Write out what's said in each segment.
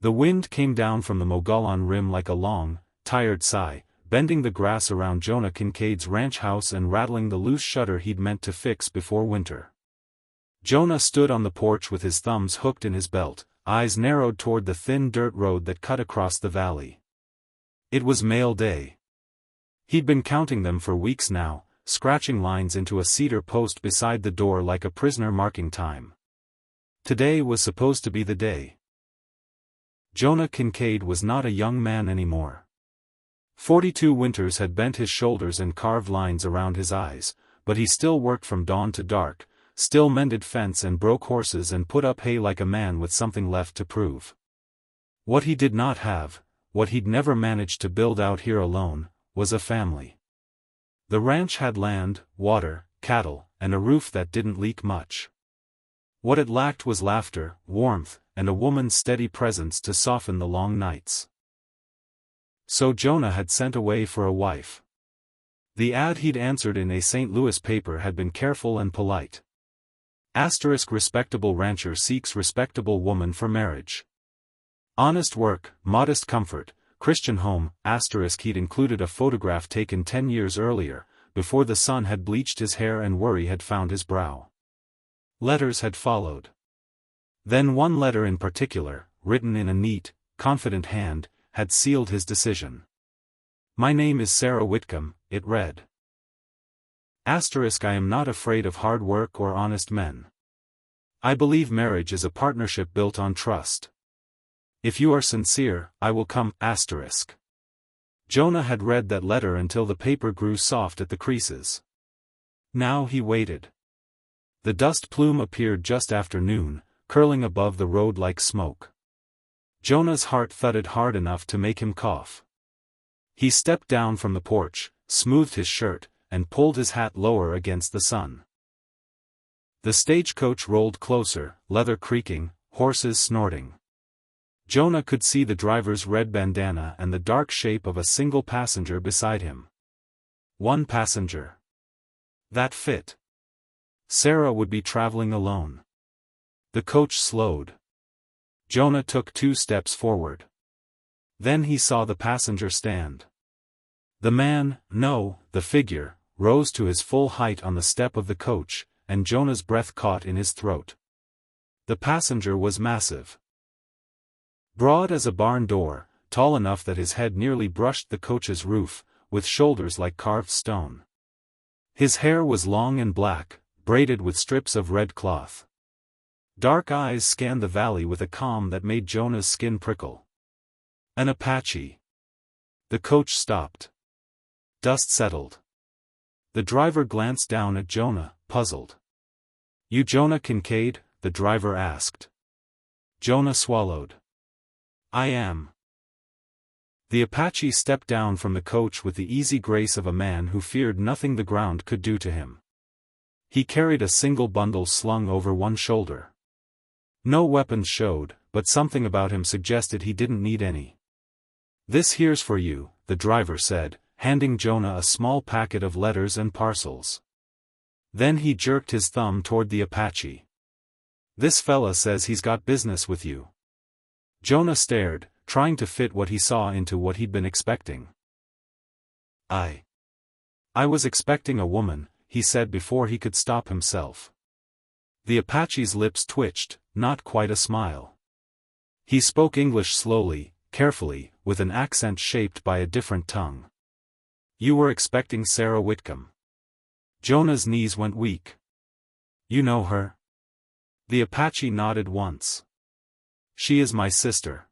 The wind came down from the Mogollon Rim like a long, tired sigh, bending the grass around Jonah Kincaid's ranch house and rattling the loose shutter he'd meant to fix before winter. Jonah stood on the porch with his thumbs hooked in his belt, eyes narrowed toward the thin dirt road that cut across the valley. It was mail day. He'd been counting them for weeks now, scratching lines into a cedar post beside the door like a prisoner marking time. Today was supposed to be the day. Jonah Kincaid was not a young man anymore. 42 winters had bent his shoulders and carved lines around his eyes, but he still worked from dawn to dark, still mended fence and broke horses and put up hay like a man with something left to prove. What he did not have, what he'd never managed to build out here alone, was a family. The ranch had land, water, cattle, and a roof that didn't leak much. What it lacked was laughter, warmth, and a woman's steady presence to soften the long nights. So Jonah had sent away for a wife. The ad he'd answered in a St. Louis paper had been careful and polite. Respectable rancher seeks respectable woman for marriage. Honest work, modest comfort, Christian home, he'd included a photograph taken 10 years earlier, before the sun had bleached his hair and worry had found his brow. Letters had followed. Then one letter in particular, written in a neat, confident hand, had sealed his decision. "My name is Sarah Whitcomb," it read. I am not afraid of hard work or honest men. I believe marriage is a partnership built on trust. If you are sincere, I will come. Jonah had read that letter until the paper grew soft at the creases. Now he waited. The dust plume appeared just after noon, curling above the road like smoke. Jonah's heart thudded hard enough to make him cough. He stepped down from the porch, smoothed his shirt, and pulled his hat lower against the sun. The stagecoach rolled closer, leather creaking, horses snorting. Jonah could see the driver's red bandana and the dark shape of a single passenger beside him. One passenger. That fit. Sarah would be traveling alone. The coach slowed. Jonah took 2 steps forward. Then he saw the passenger stand. The man, no, the figure, rose to his full height on the step of the coach, and Jonah's breath caught in his throat. The passenger was massive. Broad as a barn door, tall enough that his head nearly brushed the coach's roof, with shoulders like carved stone. His hair was long and black, braided with strips of red cloth. Dark eyes scanned the valley with a calm that made Jonah's skin prickle. An Apache. The coach stopped. Dust settled. The driver glanced down at Jonah, puzzled. "You Jonah Kincaid?" the driver asked. Jonah swallowed. "I am." The Apache stepped down from the coach with the easy grace of a man who feared nothing the ground could do to him. He carried a single bundle slung over one shoulder. No weapons showed, but something about him suggested he didn't need any. "This here's for you," the driver said, handing Jonah a small packet of letters and parcels. Then he jerked his thumb toward the Apache. "This fella says he's got business with you." Jonah stared, trying to fit what he saw into what he'd been expecting. I was expecting a woman," he said before he could stop himself. The Apache's lips twitched, not quite a smile. He spoke English slowly, carefully, with an accent shaped by a different tongue. "You were expecting Sarah Whitcomb." Jonah's knees went weak. "You know her?" The Apache nodded once. "She is my sister."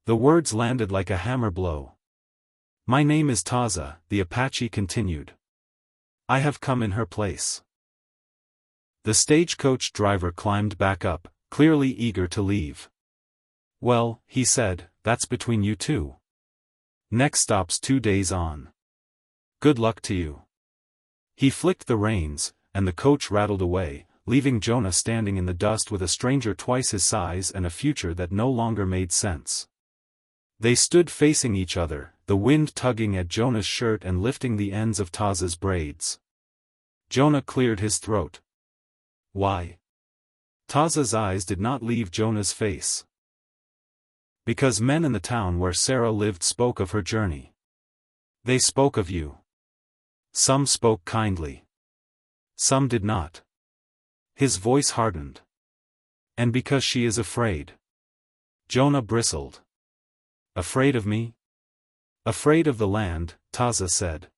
The words landed like a hammer blow. "My name is Taza," the Apache continued. "I have come in her place." The stagecoach driver climbed back up, clearly eager to leave. "Well," he said, "that's between you two. Next stop's 2 days on. Good luck to you." He flicked the reins, and the coach rattled away, leaving Jonah standing in the dust with a stranger twice his size and a future that no longer made sense. They stood facing each other, the wind tugging at Jonah's shirt and lifting the ends of Taza's braids. Jonah cleared his throat. "Why?" Taza's eyes did not leave Jonah's face. Because men in the town where Sarah lived spoke of her journey. They spoke of you. Some spoke kindly. Some did not. His voice hardened. And because she is afraid. Jonah bristled. Afraid of me? Afraid of the land, Taza said.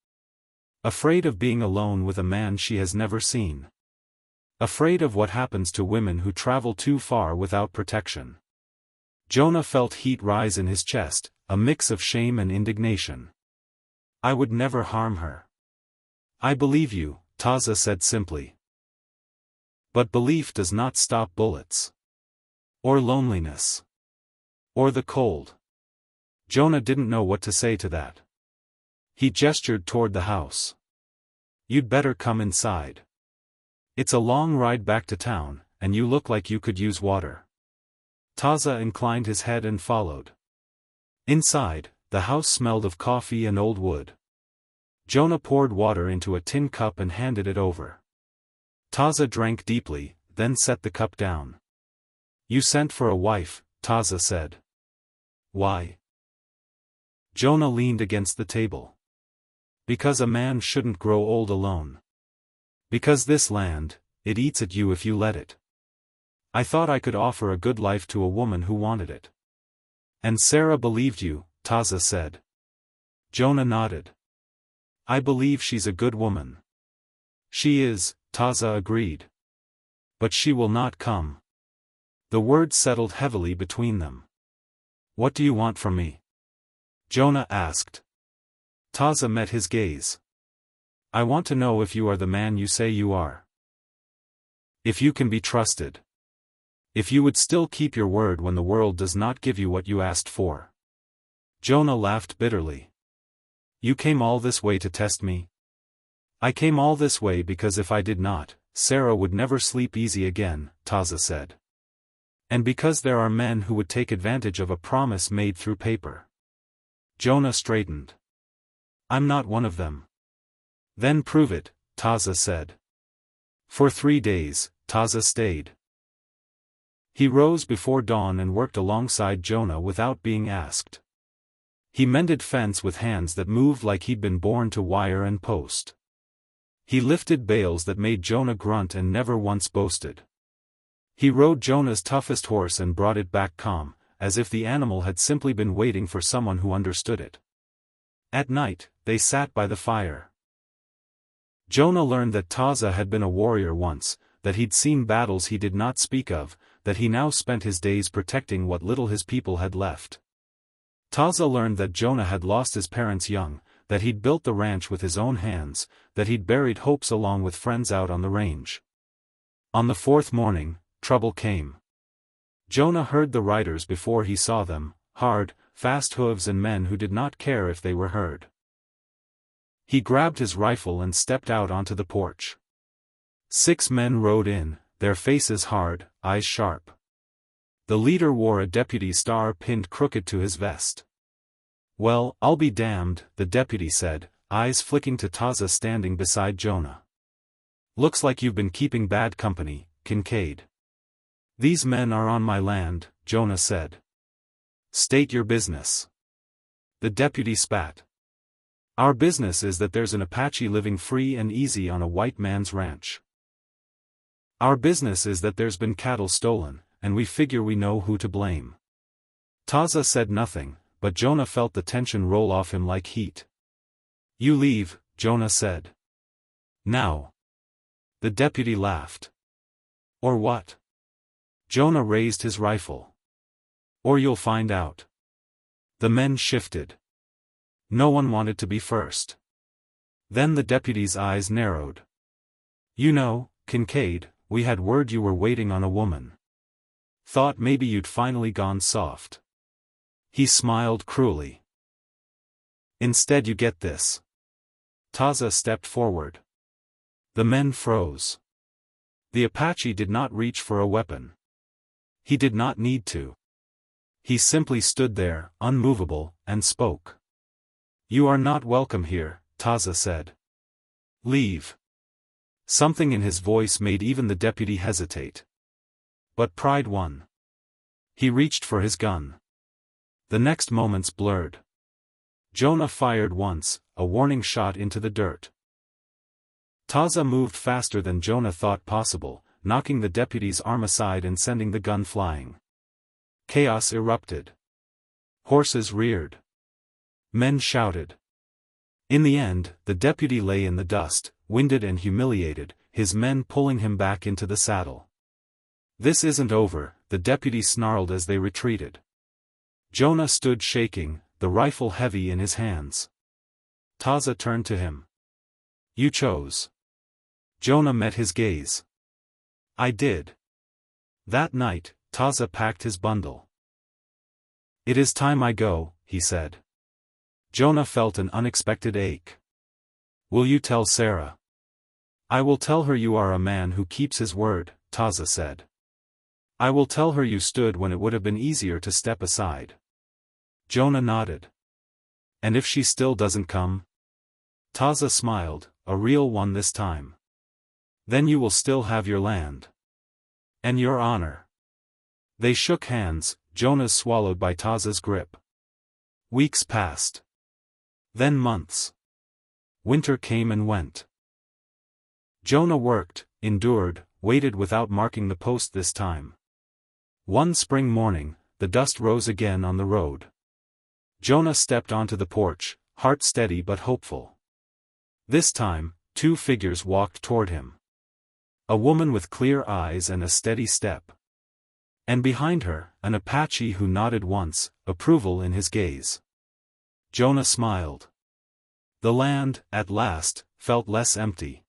Afraid of being alone with a man she has never seen. Afraid of what happens to women who travel too far without protection. Jonah felt heat rise in his chest, a mix of shame and indignation. I would never harm her. I believe you, Taza said simply. But belief does not stop bullets. Or loneliness. Or the cold. Jonah didn't know what to say to that. He gestured toward the house. You'd better come inside. It's a long ride back to town, and you look like you could use water. Taza inclined his head and followed. Inside, the house smelled of coffee and old wood. Jonah poured water into a tin cup and handed it over. Taza drank deeply, then set the cup down. You sent for a wife, Taza said. Why? Jonah leaned against the table. Because a man shouldn't grow old alone. Because this land, it eats at you if you let it. I thought I could offer a good life to a woman who wanted it. And Sarah believed you, Taza said. Jonah nodded. I believe she's a good woman. She is, Taza agreed. But she will not come. The words settled heavily between them. What do you want from me? Jonah asked. Taza met his gaze. I want to know if you are the man you say you are. If you can be trusted. If you would still keep your word when the world does not give you what you asked for. Jonah laughed bitterly. You came all this way to test me? I came all this way because if I did not, Sarah would never sleep easy again, Taza said. And because there are men who would take advantage of a promise made through paper. Jonah straightened. I'm not one of them. Then prove it, Taza said. For 3 days, Taza stayed. He rose before dawn and worked alongside Jonah without being asked. He mended fence with hands that moved like he'd been born to wire and post. He lifted bales that made Jonah grunt and never once boasted. He rode Jonah's toughest horse and brought it back calm, as if the animal had simply been waiting for someone who understood it. At night, they sat by the fire. Jonah learned that Taza had been a warrior once, that he'd seen battles he did not speak of, that he now spent his days protecting what little his people had left. Taza learned that Jonah had lost his parents young, that he'd built the ranch with his own hands, that he'd buried hopes along with friends out on the range. On the 4th morning, trouble came. Jonah heard the riders before he saw them, hard, fast hooves and men who did not care if they were heard. He grabbed his rifle and stepped out onto the porch. 6 men rode in, their faces hard, eyes sharp. The leader wore a deputy star pinned crooked to his vest. Well, I'll be damned, the deputy said, eyes flicking to Taza standing beside Jonah. Looks like you've been keeping bad company, Kincaid. These men are on my land, Jonah said. State your business. The deputy spat. Our business is that there's an Apache living free and easy on a white man's ranch. Our business is that there's been cattle stolen, and we figure we know who to blame. Taza said nothing, but Jonah felt the tension roll off him like heat. You leave, Jonah said. Now. The deputy laughed. Or what? Jonah raised his rifle. Or you'll find out. The men shifted. No one wanted to be first. Then the deputy's eyes narrowed. You know, Kincaid, we had word you were waiting on a woman. Thought maybe you'd finally gone soft. He smiled cruelly. Instead you get this. Taza stepped forward. The men froze. The Apache did not reach for a weapon. He did not need to. He simply stood there, unmovable, and spoke. You are not welcome here, Taza said. Leave. Something in his voice made even the deputy hesitate. But pride won. He reached for his gun. The next moments blurred. Jonah fired once, a warning shot into the dirt. Taza moved faster than Jonah thought possible, knocking the deputy's arm aside and sending the gun flying. Chaos erupted. Horses reared. Men shouted. In the end, the deputy lay in the dust, winded and humiliated, his men pulling him back into the saddle. "This isn't over," the deputy snarled as they retreated. Jonah stood shaking, the rifle heavy in his hands. Taza turned to him. "You chose." Jonah met his gaze. "I did." That night, Taza packed his bundle. "It is time I go," he said. Jonah felt an unexpected ache. "Will you tell Sarah?" "I will tell her you are a man who keeps his word," Taza said. "I will tell her you stood when it would have been easier to step aside." Jonah nodded. "And if she still doesn't come?" Taza smiled, a real one this time. "Then you will still have your land. And your honor." They shook hands, Jonah's swallowed by Taza's grip. Weeks passed. Then months. Winter came and went. Jonah worked, endured, waited without marking the post this time. One spring morning, the dust rose again on the road. Jonah stepped onto the porch, heart steady but hopeful. This time, two figures walked toward him. A woman with clear eyes and a steady step. And behind her, an Apache who nodded once, approval in his gaze. Jonah smiled. The land, at last, felt less empty.